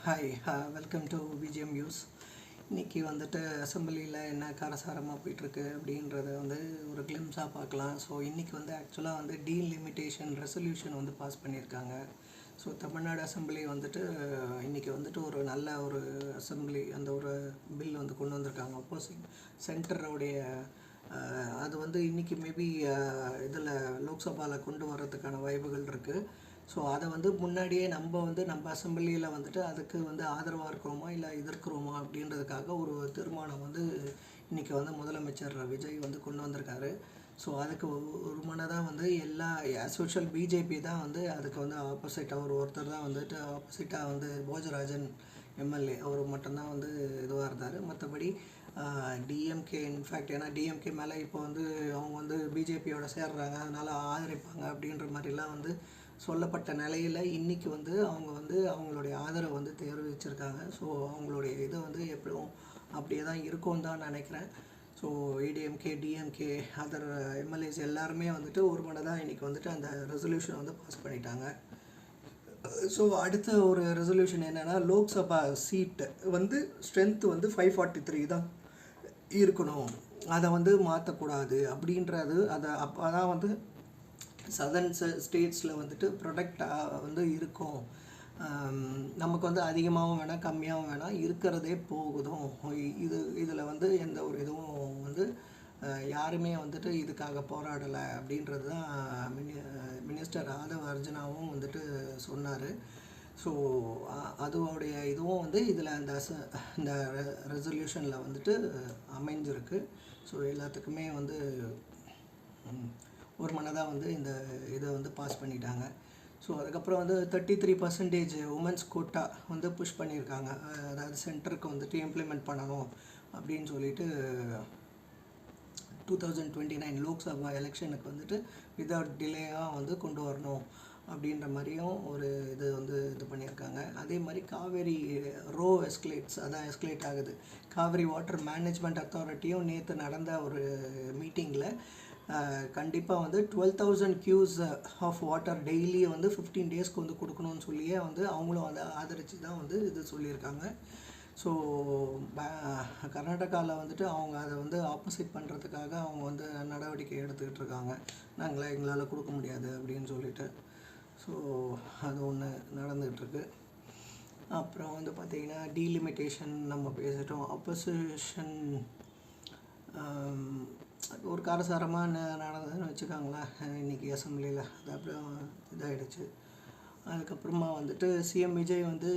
Hi, welcome to VGM news. இன்றைக்கி வந்துட்டு அசம்பிளியில் என்ன காரசாரமாக போயிட்டுருக்கு அப்படின்றத வந்து ஒரு கிளிம்ஸாக பார்க்கலாம். ஸோ இன்றைக்கி வந்து ஆக்சுவலாக வந்து டீலிமிட்டேஷன் ரெசல்யூஷன் வந்து பாஸ் பண்ணியிருக்காங்க. ஸோ தமிழ்நாடு அசம்பிளி வந்துட்டு இன்றைக்கி வந்துட்டு ஒரு நல்ல ஒரு அசம்பிளி அந்த ஒரு பில் வந்து கொண்டு வந்திருக்காங்க. அப்போசிங் சென்டருடைய அது வந்து இன்றைக்கி மேபி இதில் லோக்சபாவில் கொண்டு வர்றதுக்கான வாய்ப்புகள் இருக்குது. ஸோ அதை வந்து முன்னாடியே நம்ம அசம்பிளியில் வந்துட்டு அதுக்கு வந்து ஆதரவாக இருக்கிறோமா இல்லை எதிர்க்கிறோமா அப்படின்றதுக்காக ஒரு தீர்மானம் வந்து இன்றைக்கி வந்து முதலமைச்சர் விஜய் வந்து கொண்டு வந்திருக்காரு. ஸோ அதுக்கு ஒரு மனதாக வந்து எல்லா சோஷியல் பிஜேபி தான் வந்து அதுக்கு வந்து ஆப்போசிட்டாக ஒருத்தர் தான் வந்துட்டு ஆப்போசிட்டாக வந்து போஜராஜன் எம்எல்ஏ அவர் மட்டும்தான் வந்து இதுவாக இருந்தார். மற்றபடி டிஎம்கே இன்ஃபேக்ட் ஏன்னா டிஎம்கே மேலே இப்போ வந்து அவங்க வந்து பிஜேபியோட சேர்றாங்க, அதனால் ஆதரிப்பாங்க அப்படின்ற மாதிரிலாம் வந்து சொல்லப்பட்ட நிலையில் இன்றைக்கி வந்து அவங்க வந்து அவங்களுடைய ஆதரவை வந்து தெரிவிச்சிருக்காங்க. ஸோ அவங்களுடைய இதை வந்து எப்படியும் அப்படியே தான் இருக்கும்னு தான் நினைக்கிறேன். So ADMK DMK other MLAs எல்லாருமே வந்துட்டு ஒரு மனதாக இன்றைக்கி வந்துட்டு அந்த ரெசல்யூஷனை வந்து பாஸ் பண்ணிட்டாங்க. ஸோ அடுத்த ஒரு ரெசல்யூஷன் என்னென்னா, லோக்சபா சீட்டு வந்து ஸ்ட்ரென்த்து வந்து 543 தான் இருக்கணும், அதை வந்து மாற்றக்கூடாது அப்படின்றது. அதை அப்போ தான் வந்து சதர்ன் ஸ்டேட்ஸில் வந்துட்டு ப்ரொடக்டாக வந்து இருக்கும். நமக்கு வந்து அதிகமாகவும் வேணாம் கம்மியாகவும் வேணாம், இருக்கிறதே போகுதும். இதில் வந்து எந்த ஒரு இதுவும் வந்து யாருமே வந்துட்டு இதுக்காக போராடலை அப்படின்றது தான் மினிஸ்டர் ஆதவ் அர்ஜுனாவும் வந்துட்டு சொன்னார். ஸோ அதோடைய இதுவும் வந்து இதில் இந்த ரெசல்யூஷனில் வந்துட்டு அமைஞ்சிருக்கு. ஸோ எல்லாத்துக்குமே வந்து ஒரு மனதாக வந்து இந்த இதை வந்து பாஸ் பண்ணிட்டாங்க. ஸோ அதுக்கப்புறம் வந்து 33% உமன்ஸ் கோட்டா வந்து புஷ் பண்ணியிருக்காங்க. அதாவது சென்டருக்கு வந்துட்டு இம்ப்ளிமெண்ட் பண்ணணும் அப்படின்னு சொல்லிட்டு 2029 லோக்சபா எலெக்ஷனுக்கு வந்துட்டு விதவுட் டிலேயாக வந்து கொண்டு வரணும் அப்படின்ற மாதிரியும் ஒரு இது பண்ணியிருக்காங்க. அதே மாதிரி காவேரி எஸ்கலேட் ஆகுது. காவேரி வாட்டர் மேனேஜ்மெண்ட் அத்தாரிட்டியும் நேற்று நடந்த ஒரு மீட்டிங்கில் கண்டிப்பாக வந்து 12,000 கியூஸ் ஆஃப் வாட்டர் டெய்லி வந்து 15 டேஸ்க்கு வந்து கொடுக்கணும்னு சொல்லியே வந்து அவங்களும் அதை ஆதரித்து தான் வந்து இது சொல்லியிருக்காங்க. ஸோ கர்நாடகாவில் வந்துட்டு அவங்க அதை வந்து ஆப்போசிட் பண்ணுறதுக்காக அவங்க வந்து நடவடிக்கை எடுத்துக்கிட்டு இருக்காங்க. எங்களால் கொடுக்க முடியாது அப்படின்னு சொல்லிட்டு. ஸோ அது ஒன்று நடந்துகிட்ருக்கு. அப்புறம் வந்து பார்த்திங்கன்னா டீலிமிட்டேஷன் நம்ம பேசிட்டோம். அப்போசிஷன் ஒரு காரசாரமாக நடந்ததுன்னு வச்சுக்காங்களேன் இன்றைக்கி அசம்பிளியில். அது அப்படியே இதாகிடுச்சு. அதுக்கப்புறமா வந்துட்டு சிஎம் விஜய் வந்து